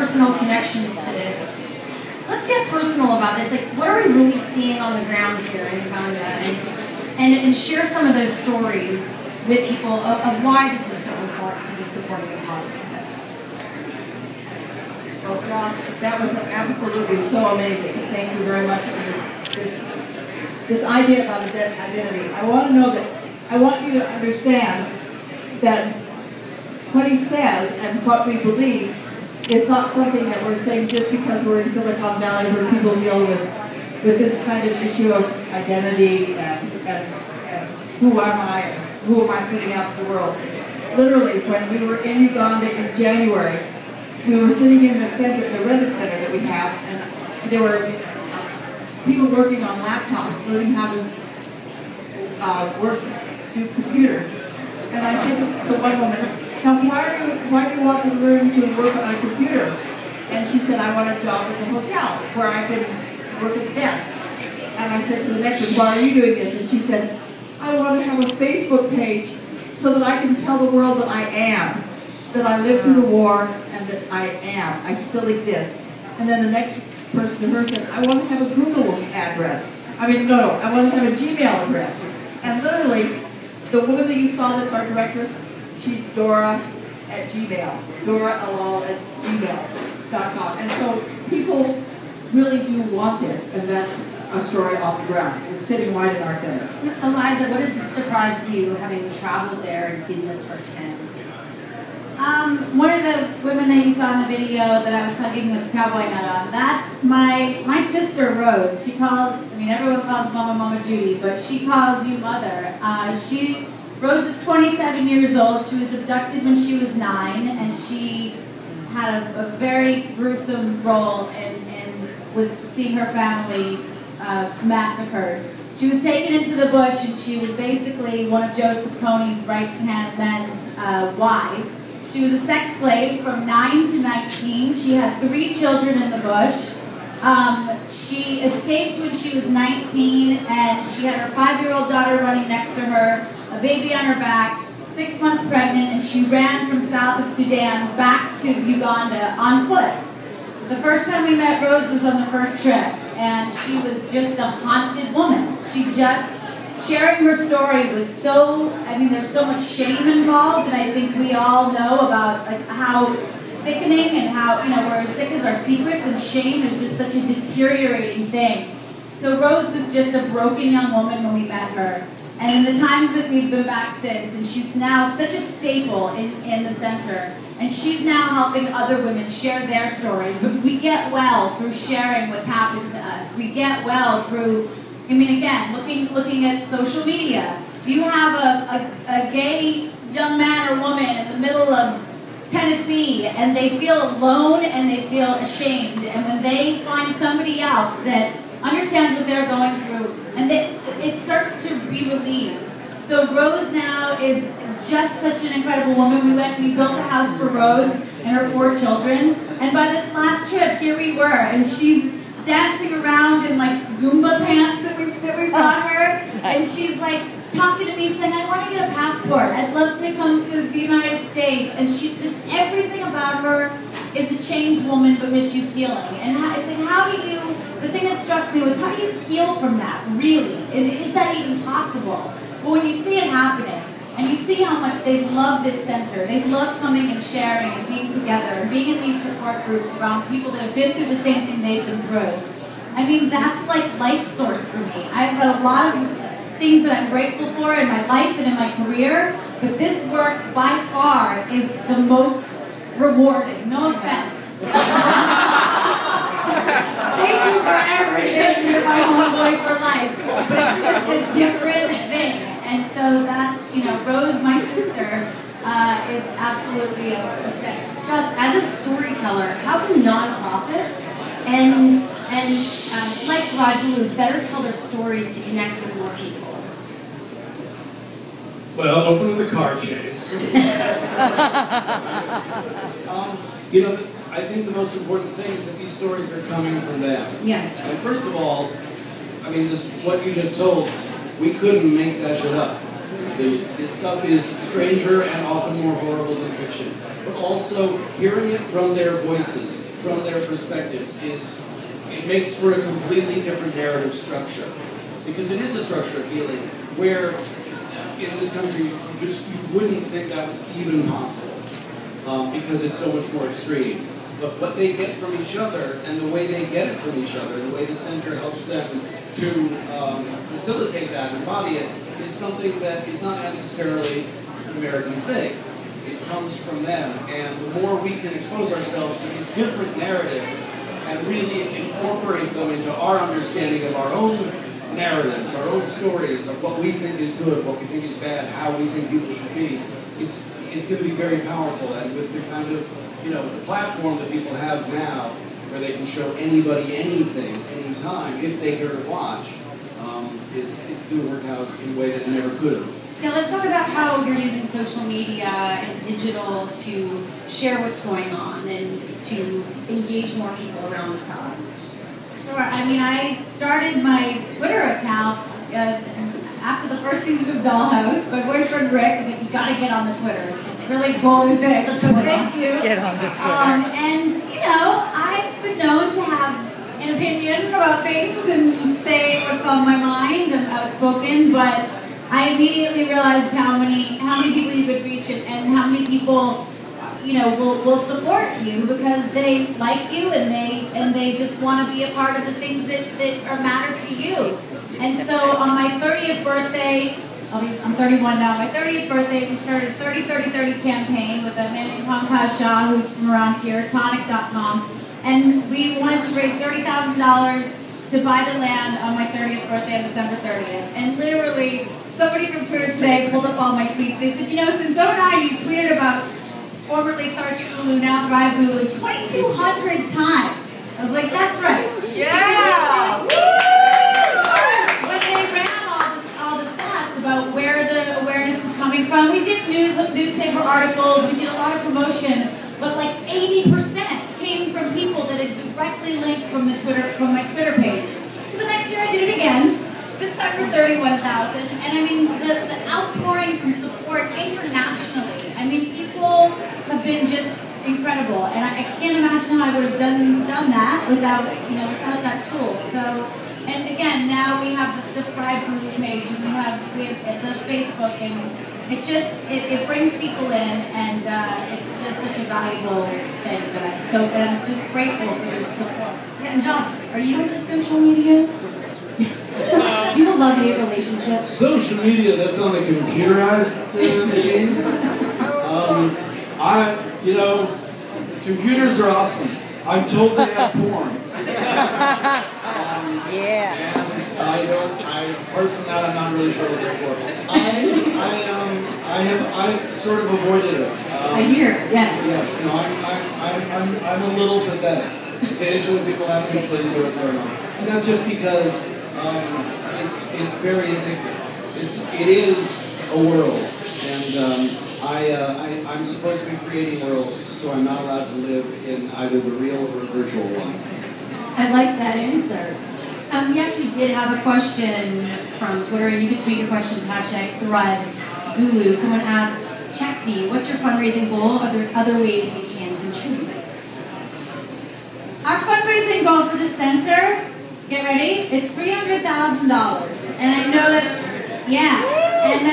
personal connections to this. Let's get personal about this. Like, what are we really seeing on the ground here in Uganda? And share some of those stories with people of why this is so important to be supporting a cause like this. Well, Ross, that was absolutely so amazing. Thank you very much for this idea about identity. I want to know that, I want you to understand that what he says and what we believe is not something that we're saying just because we're in Silicon Valley where people deal with this kind of issue of identity and who am I, who am I putting out to the world. Literally, when we were in Uganda in January, we were sitting in the center, the Reddit center that we have, and there were people working on laptops, learning how to do computers. And I said to one woman, now why do you want to learn to work on a computer? And she said, I want a job at the hotel where I could work at the desk. And I said to the next one, why are you doing this? And she said, I want to have a Facebook page so that I can tell the world that I am, that I lived through the war, and that I still exist. And then the next person to her said, I want to have a Google address. I mean, no, I want to have a Gmail address. And literally, the woman that you saw that's our director, she's Dora at Gmail, DoraAlal@gmail.com. And so people really do want this, and that's a story off the ground. It's sitting right in our center. Eliza, what has surprised you having traveled there and seen this firsthand? One of the women that you saw in the video that I was hugging with the cowboy hat on, that's my sister Rose. She calls, I mean everyone calls Mama Judy, but she calls you Mother. Rose is 27 years old. She was abducted when she was 9, and she had a very gruesome role with seeing her family massacred. She was taken into the bush, and she was basically one of Joseph Kony's right-hand men's wives. She was a sex slave from 9 to 19. She had 3 children in the bush. She escaped when she was 19, and she had her 5-year-old daughter running next to her, a baby on her back, 6 months pregnant, and she ran from south of Sudan back to Uganda on foot. The first time we met Rose was on the first trip, and she was just a haunted woman. She just, sharing her story was so, I mean, there's so much shame involved, and I think we all know about like how sickening and how, you know, we're as sick as our secrets, and shame is just such a deteriorating thing. So Rose was just a broken young woman when we met her. And in the times that we've been back since, and she's now such a staple in the center, and she's now helping other women share their stories, because we get well through sharing what's happened to us. We get well through, I mean, again, looking at social media. You have a gay young man or woman in the middle of Tennessee, and they feel alone and they feel ashamed, and when they find somebody else that understands what they're going through, and it starts to be relieved. So Rose now is just such an incredible woman. We built a house for Rose and her 4 children, and by this last trip, here we were, and she's dancing around in like Zumba pants that we brought her, and she's like talking to me saying, I want to get a passport, I'd love to come to the United States, and she just, everything about her is a changed woman because she's healing. And it's like, how do you, the thing that struck me was, how do you heal from that, really? Is that even possible? But when you see it happening, and you see how much they love this center, they love coming and sharing and being together and being in these support groups around people that have been through the same thing they've been through. I mean, that's like life source for me. I've got a lot of things that I'm grateful for in my life and in my career, but this work by far is the most rewarding. No offense. Thank you for everything. You're my homeboy for life. But it's just a different thing. And so that's, you know, Rose, my sister, is absolutely a thing. Just as a storyteller, how can nonprofits and like THRIVEgulu better tell their stories to connect with more people? Well, open with the car chase. You know, I think the most important thing is that these stories are coming from them. Yeah. And first of all, I mean, what you just told, we couldn't make that shit up. The stuff is stranger and often more horrible than fiction. But also, hearing it from their voices, from their perspectives, it makes for a completely different narrative structure. Because it is a structure of healing where in this country you wouldn't think that was even possible because it's so much more extreme. But what they get from each other and the way they get it from each other, the way the center helps them to facilitate that and embody it, is something that is not necessarily an American thing. It comes from them, and the more we can expose ourselves to these different narratives and really incorporate them into our understanding of our own narratives, our own stories of what we think is good, what we think is bad, how we think people should be, it's going to be very powerful. And with the kind of, the platform that people have now, where they can show anybody anything, anytime, if they care to watch, it's going to work out in a way that it never could have. Now let's talk about how you're using social media and digital to share what's going on and to engage more people around this cause. Sure. I started my Twitter account after the first season of Dollhouse. My boyfriend Rick was like, "You got to get on the Twitter. It's really cool thing." So thank you. Get on the Twitter. And I've been known to have an opinion about things and say what's on my mind. I'm outspoken, but I immediately realized how many people you could reach and how many people will support you because they like you and they just want to be a part of the things that matter to you. And so on my 30th birthday, I'm 31 now, my 30th birthday, we started a 30-30-30 campaign with a man named Pankaj Shah, who's from around here, tonic.com, and we wanted to raise $30,000 to buy the land on my 30th birthday on December 30th. And literally, somebody from Twitter today pulled up all my tweets. They said, since 2009 you tweeted about formerly THRIVegulu, now THRIVEgulu, 2,200 times. I was like, that's right. Yeah! When they ran all the stats about where the awareness was coming from, we did newspaper articles, we did a lot of promotion, but like 80% came from people that had directly linked from my Twitter page. So the next year I did it again. This time for 31,000, and the outpouring from support internationally. People have been just incredible, and I can't imagine how I would have done that without that tool. So, and again, now we have the THRIVEgulu page, and we have the Facebook, and it brings people in, and it's just such a valuable thing and I'm just grateful for the support. Yeah, and Joss, are you into social media? Do you have a love-hate relationship? Social media that's on a computerized machine. Computers are awesome. I'm told they have porn. Yeah. And apart from that, I'm not really sure what they're for. I've sort of avoided it. I hear it, yes. Yes, I'm a little pathetic. Occasionally people have to explain to me what's going on. And that's just because it's very addictive. It is a world, and I'm supposed to be creating worlds, so I'm not allowed to live in either the real or virtual one. I like that answer. We actually did have a question from Twitter, and you can tweet your questions, #THRIVEgulu. Someone asked, Chexie, what's your fundraising goal? Are there other ways we can contribute? Our fundraising goal for the center, get ready, it's $300,000. And I know that's, and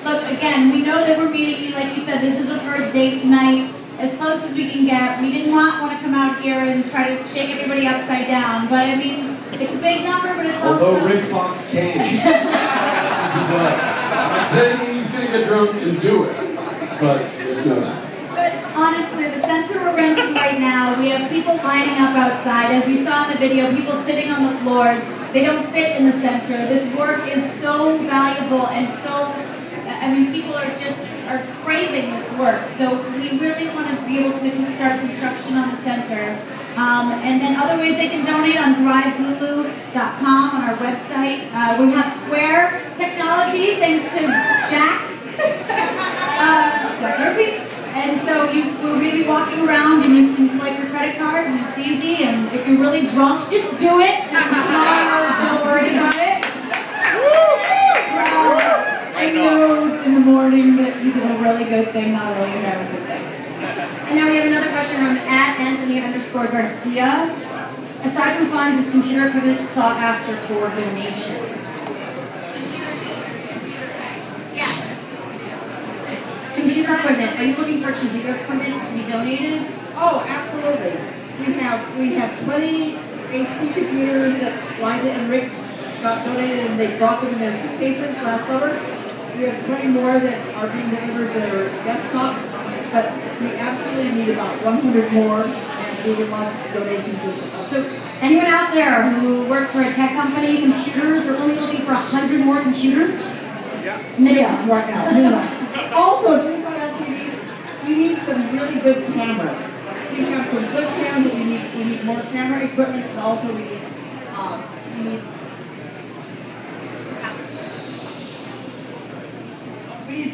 look, again, we know that we're meeting you, like you said, this is the first date tonight, as close as we can get. We did not want to come out here and try to shake everybody upside down, but it's a big number, but it's also... Although Rick Fox can. He does. I'm saying he's going to get drunk and do it, but there's no that. But honestly, the center we're renting right now, we have people lining up outside. As you saw in the video, people sitting on the floors. They don't fit in the center. This work is so valuable and so... people are craving this work. So we really want to be able to start construction on the center. And then other ways they can donate on THRIVEgulu.com on our website. We have Square technology, thanks to Jack Hersey. And so we're really walking around and you can swipe your credit card and it's easy. And if you're really drunk, just do it. Don't worry about it. I know. good thing, not really a embarrassing thing. And now we have another question from @Anthony_Garcia. Aside from funds, is computer equipment sought after for donation? Yes. Computer equipment. Are you looking for computer equipment to be donated? Oh, absolutely. We have 20 HP computers that Liza and Rick got donated, and they brought them in their suitcases last summer. We have 20 more that are being delivered that are desktop, but we absolutely need about 100 more, and we would love donations as well. So anyone out there who works for a tech company, computers, are only looking for 100 more computers? Yeah, right now. Also, do you know what we need some really good cameras. We have some good cameras, but we need more camera equipment, and also we need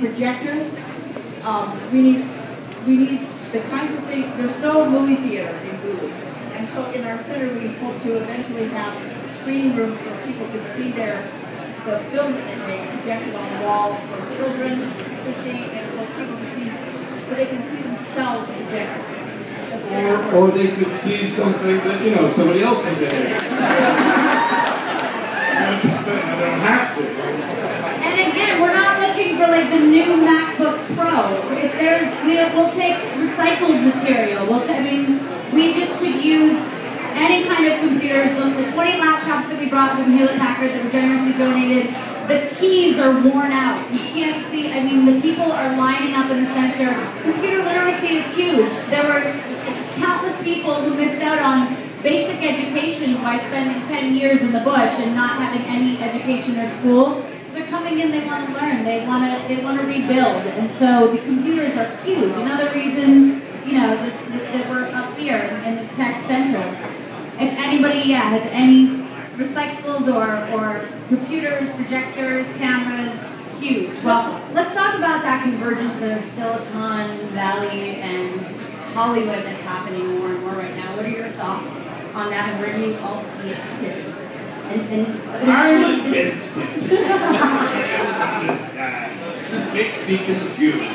projectors. We need the kinds of things. There's no movie theater in Gulu, and so in our center we hope to eventually have screening rooms where people can see the film that they projected on the wall for children to see, and for people to see, so they can see themselves projected. Or they could see something that, somebody else had been in. I'm just saying, I don't have to. And again, we're not looking for like the new MacBook Pro. If we'll take recycled material. We just could use any kind of computers. The 20 laptops that we brought from Hewlett Packard that were generously donated, the keys are worn out. You can't see, the people are lining up in the center. Computer literacy is huge. There were countless people who missed out on basic education by spending 10 years in the bush and not having any education or school. So they're coming in, they want to learn, they want to rebuild, and so the computers are huge. Another reason, that we're up here in this tech center. If anybody, has any recycled or computers, projectors, cameras, huge. Well, let's talk about that convergence of Silicon Valley and Hollywood that's happening more and more right now. What are your thoughts on that, and where do you all see it headed? I'm against it. This guy makes me confused.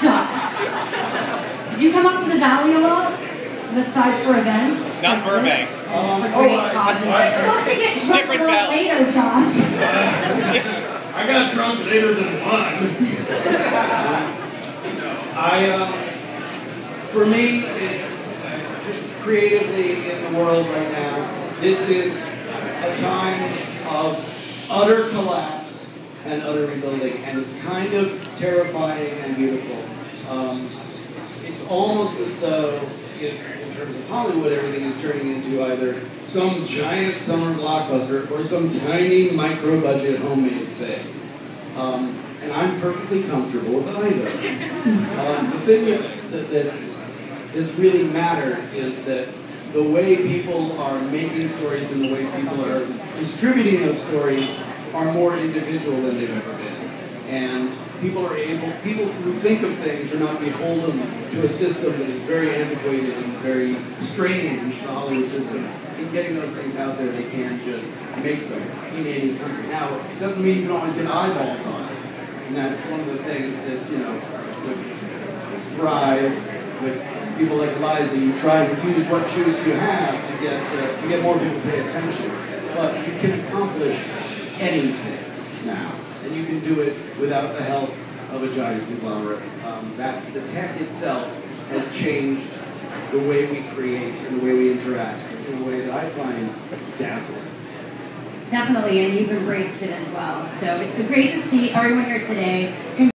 Josh, do you come up to the Valley a lot? Besides for events? Not like Burbank. This, for great causes. You're supposed to get drunk a little later, Josh. I got drunk later than one. For me, it's just creatively in the world right now, this is a time of utter collapse and utter rebuilding, and it's kind of terrifying and beautiful. It's almost as though, in terms of Hollywood, everything is turning into either some giant summer blockbuster or some tiny micro-budget homemade thing. And I'm perfectly comfortable with either. The thing that's really mattered is that the way people are making stories and the way people are distributing those stories are more individual than they've ever been. And people who think of things are not beholden to a system that is very antiquated and very strange, the Hollywood system. In getting those things out there, they can't just make them in any country. Now, it doesn't mean you can always get eyeballs on it. And that's one of the things that, with Thrive, with people like Eliza, you try to use what juice you have to get more people to pay attention. But you can accomplish anything now. And you can do it without the help of a giant conglomerate. The tech itself has changed the way we create and the way we interact in a way that I find dazzling. Definitely, and you've embraced it as well. So it's been great to see everyone here today.